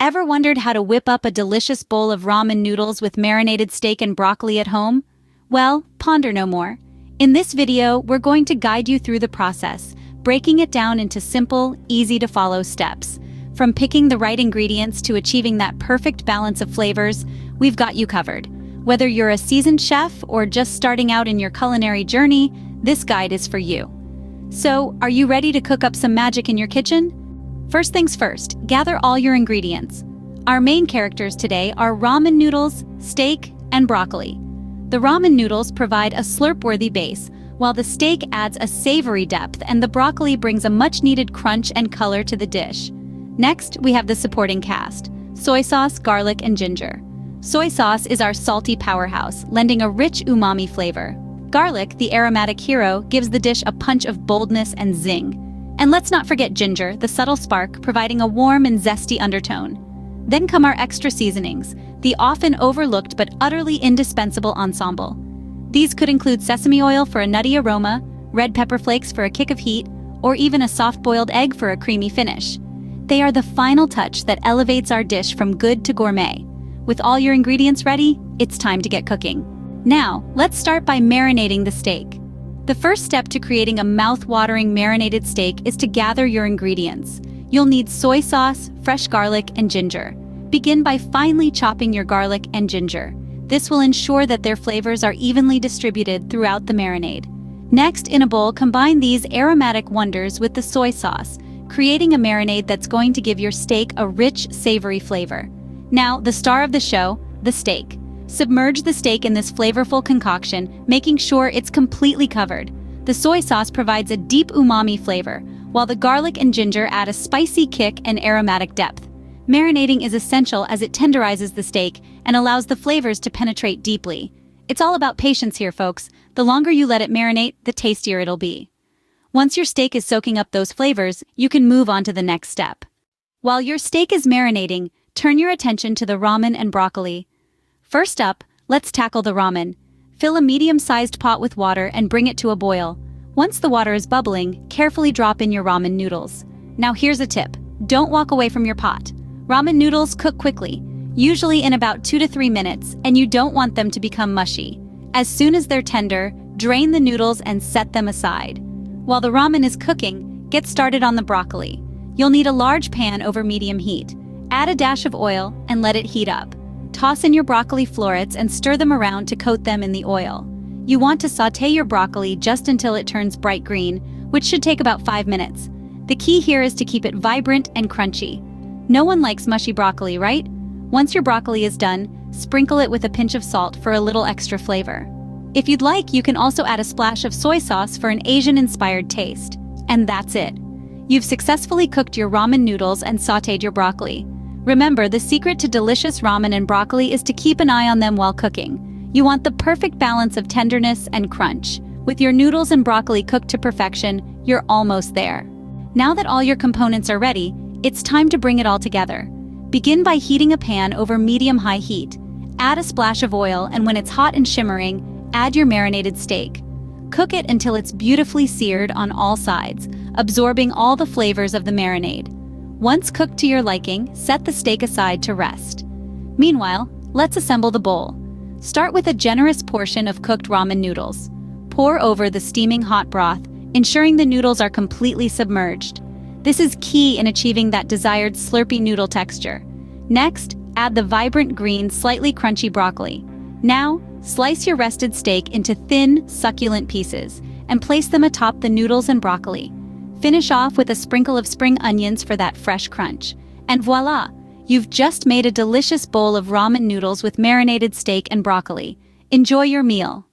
Ever wondered how to whip up a delicious bowl of ramen noodles with marinated steak and broccoli at home? Well, ponder no more. In this video, we're going to guide you through the process, breaking it down into simple, easy-to-follow steps. From picking the right ingredients to achieving that perfect balance of flavors, we've got you covered. Whether you're a seasoned chef or just starting out in your culinary journey, this guide is for you. So, are you ready to cook up some magic in your kitchen? First things first, gather all your ingredients. Our main characters today are ramen noodles, steak, and broccoli. The ramen noodles provide a slurp-worthy base, while the steak adds a savory depth and the broccoli brings a much-needed crunch and color to the dish. Next, we have the supporting cast: soy sauce, garlic, and ginger. Soy sauce is our salty powerhouse, lending a rich umami flavor. Garlic, the aromatic hero, gives the dish a punch of boldness and zing. And let's not forget ginger, the subtle spark, providing a warm and zesty undertone. Then come our extra seasonings, the often overlooked but utterly indispensable ensemble. These could include sesame oil for a nutty aroma, red pepper flakes for a kick of heat, or even a soft-boiled egg for a creamy finish. They are the final touch that elevates our dish from good to gourmet. With all your ingredients ready, it's time to get cooking. Now, let's start by marinating the steak. The first step to creating a mouth-watering marinated steak is to gather your ingredients. You'll need soy sauce, fresh garlic, and ginger. Begin by finely chopping your garlic and ginger. This will ensure that their flavors are evenly distributed throughout the marinade. Next, in a bowl, combine these aromatic wonders with the soy sauce, creating a marinade that's going to give your steak a rich, savory flavor. Now, the star of the show, the steak. Submerge the steak in this flavorful concoction, making sure it's completely covered. The soy sauce provides a deep umami flavor, while the garlic and ginger add a spicy kick and aromatic depth. Marinating is essential as it tenderizes the steak and allows the flavors to penetrate deeply. It's all about patience here, folks. The longer you let it marinate, the tastier it'll be. Once your steak is soaking up those flavors, you can move on to the next step. While your steak is marinating, turn your attention to the ramen and broccoli. First up, let's tackle the ramen. Fill a medium-sized pot with water and bring it to a boil. Once the water is bubbling, carefully drop in your ramen noodles. Now here's a tip: don't walk away from your pot. Ramen noodles cook quickly, usually in about 2 to 3 minutes, and you don't want them to become mushy. As soon as they're tender, drain the noodles and set them aside. While the ramen is cooking, get started on the broccoli. You'll need a large pan over medium heat. Add a dash of oil and let it heat up. Toss in your broccoli florets and stir them around to coat them in the oil. You want to sauté your broccoli just until it turns bright green, which should take about 5 minutes. The key here is to keep it vibrant and crunchy. No one likes mushy broccoli, right? Once your broccoli is done, sprinkle it with a pinch of salt for a little extra flavor. If you'd like, you can also add a splash of soy sauce for an Asian-inspired taste. And that's it. You've successfully cooked your ramen noodles and sautéed your broccoli. Remember, the secret to delicious ramen and broccoli is to keep an eye on them while cooking. You want the perfect balance of tenderness and crunch. With your noodles and broccoli cooked to perfection, you're almost there. Now that all your components are ready, it's time to bring it all together. Begin by heating a pan over medium-high heat. Add a splash of oil, and when it's hot and shimmering, add your marinated steak. Cook it until it's beautifully seared on all sides, absorbing all the flavors of the marinade. Once cooked to your liking, set the steak aside to rest. Meanwhile, let's assemble the bowl. Start with a generous portion of cooked ramen noodles. Pour over the steaming hot broth, ensuring the noodles are completely submerged. This is key in achieving that desired slurpy noodle texture. Next, add the vibrant green, slightly crunchy broccoli. Now, slice your rested steak into thin, succulent pieces and place them atop the noodles and broccoli. Finish off with a sprinkle of spring onions for that fresh crunch. And voila! You've just made a delicious bowl of ramen noodles with marinated steak and broccoli. Enjoy your meal.